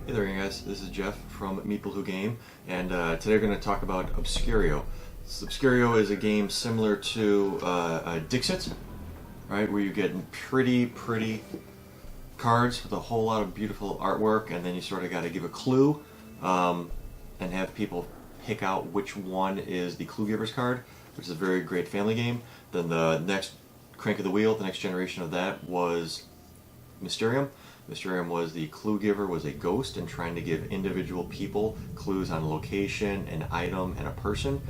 Hey there guys, this is Jeff from MeepleWhoGame, and today we're going to talk about Obscurio. Obscurio is a game similar to Dixit, right, where you get pretty cards with a whole lot of beautiful artwork, and then you sort of got to give a clue and have people pick out which one is the clue giver's card, which is a very great family game. Then the next crank of the wheel, the next generation of that was Mysterium. Mysterium was the clue giver, was a ghost, and trying to give individual people clues on a location, an item, and a person,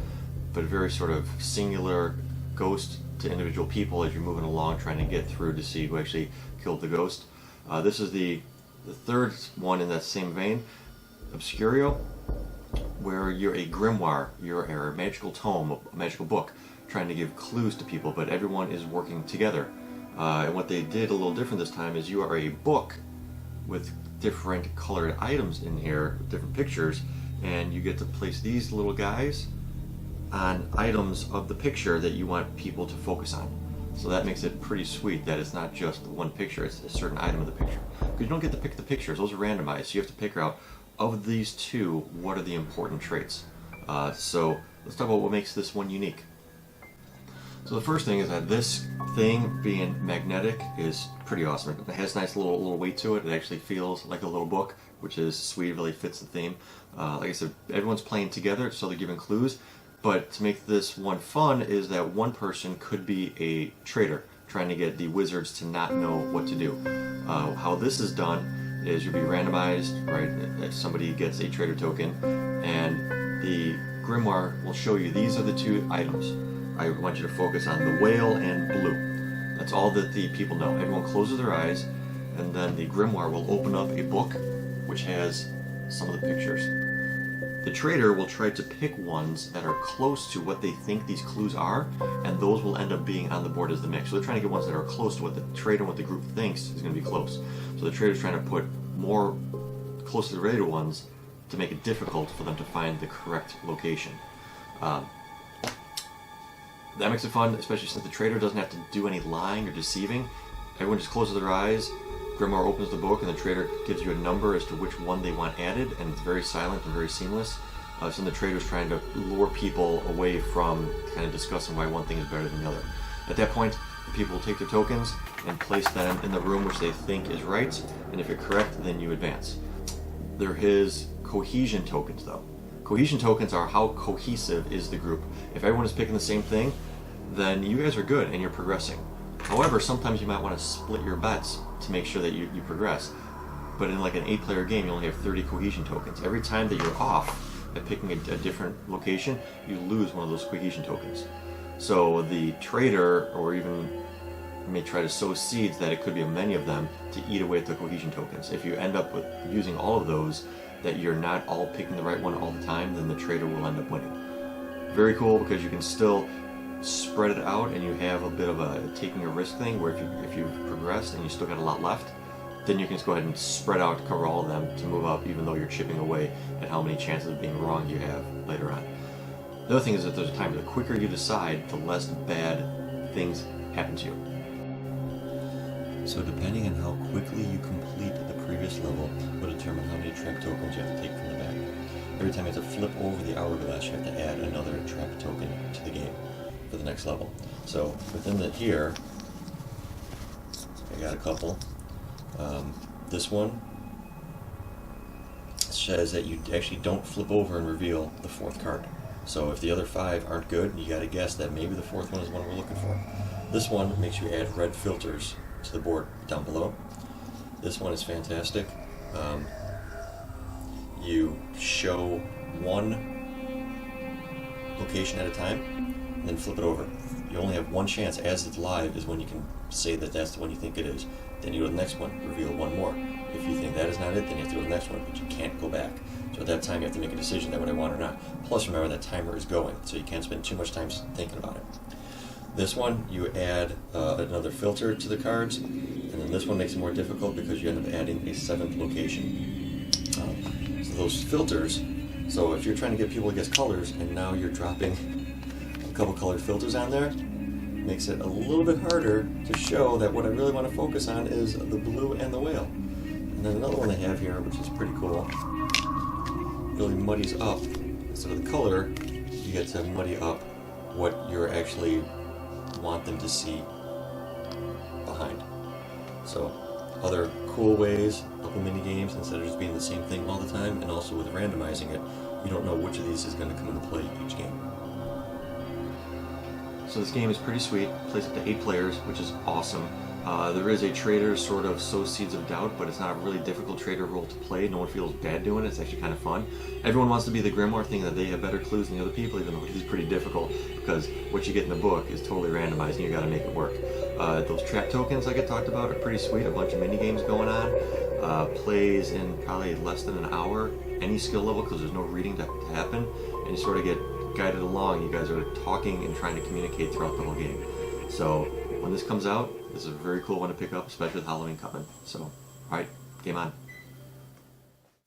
but a very sort of singular ghost to individual people as you're moving along trying to get through to see who actually killed the ghost. This is the third one in that same vein, Obscurio, where you're a grimoire, you're a magical tome, a magical book, trying to give clues to people, but everyone is working together. And what they did a little different this time is you are a book with different colored items in here, different pictures, and you get to place these little guys on items of the picture that you want people to focus on. So that makes it pretty sweet that it's not just one picture, it's a certain item of the picture. Because you don't get to pick the pictures, those are randomized, so you have to pick out, of these two, what are the important traits. So let's talk about what makes this one unique. So the first thing is that this thing being magnetic is pretty awesome. It has a nice little weight to it. It actually feels like a little book, which is sweet, really fits the theme. Like I said, everyone's playing together, so they're giving clues. But to make this one fun is that one person could be a traitor, trying to get the wizards to not know what to do. How this is done is you'll be randomized, right? If somebody gets a traitor token, and the grimoire will show you these are the two items. I want you to focus on the whale and blue. That's all that the people know. Everyone closes their eyes, and then the grimoire will open up a book which has some of the pictures. The traitor will try to pick ones that are close to what they think these clues are, and those will end up being on the board as the mix. So they're trying to get ones that are close to what the traitor and what the group thinks is going to be close. So the traitor's trying to put more close to the traitor ones to make it difficult for them to find the correct location. That makes it fun, especially since the traitor doesn't have to do any lying or deceiving. Everyone just closes their eyes, grimoire opens the book, and the traitor gives you a number as to which one they want added, and it's very silent and very seamless. So the traitor's trying to lure people away from kind of discussing why one thing is better than the other. At that point, the people will take their tokens and place them in the room which they think is right, and if you're correct, then you advance. They're his cohesion tokens, though. Cohesion tokens are how cohesive is the group. If everyone is picking the same thing, then you guys are good and you're progressing. However, sometimes you might want to split your bets to make sure that you progress. But in like an 8-player game, you only have 30 cohesion tokens. Every time that you're off at picking a different location, you lose one of those cohesion tokens. So the traitor, or even may try to sow seeds that it could be many of them to eat away at the cohesion tokens. If you end up with using all of those, that you're not all picking the right one all the time, then the traitor will end up winning. Very cool, because you can still spread it out and you have a bit of a taking a risk thing where if you've progressed and you still got a lot left, then you can just go ahead and spread out, cover all of them to move up, even though you're chipping away at how many chances of being wrong you have later on. The other thing is that there's a time, the quicker you decide, the less bad things happen to you. So depending on how quickly you complete the previous level will determine how many trap tokens you have to take from the back. Every time you have to flip over the hourglass, you have to add another trap token to the game for the next level. So within here, I got a couple. This one says that you actually don't flip over and reveal the fourth card. So if the other 5 aren't good, you got to guess that maybe the fourth one is one we're looking for. This one makes you add red filters to the board down below. This one is fantastic. You show one location at a time, and then flip it over. You only have one chance as it's live is when you can say that that's the one you think it is. Then you go to the next one, reveal one more. If you think that is not it, then you have to go to the next one, but you can't go back. So at that time you have to make a decision that what I want or not. Plus remember that timer is going, so you can't spend too much time thinking about it. This one, you add another filter to the cards, and then this one makes it more difficult because you end up adding a 7th location. So those filters, so if you're trying to get people to guess colors, and now you're dropping a couple colored filters on there, makes it a little bit harder to show that what I really want to focus on is the blue and the whale. And And then another one they have here, which is pretty cool, really muddies up, instead of the color, you get to muddy up what you actually want them to see behind. So, other cool ways, a couple mini games instead of just being the same thing all the time, and also with randomizing it, you don't know which of these is going to come into play each game. So this game is pretty sweet, plays up to 8 players, which is awesome. There is a traitor sort of sow seeds of doubt, but it's not a really difficult traitor role to play. No one feels bad doing it. It's actually kind of fun. Everyone wants to be the Grimoire, thinking that they have better clues than the other people, even though it is pretty difficult, because what you get in the book is totally randomized and you got to make it work. Those trap tokens, like I talked about, are pretty sweet. A bunch of mini games going on. Plays in probably less than an hour, any skill level, because there's no reading to happen, and you sort of get guided along. You guys are talking and trying to communicate throughout the whole game. So when this comes out, this is a very cool one to pick up, especially with Halloween coming. So, alright, game on.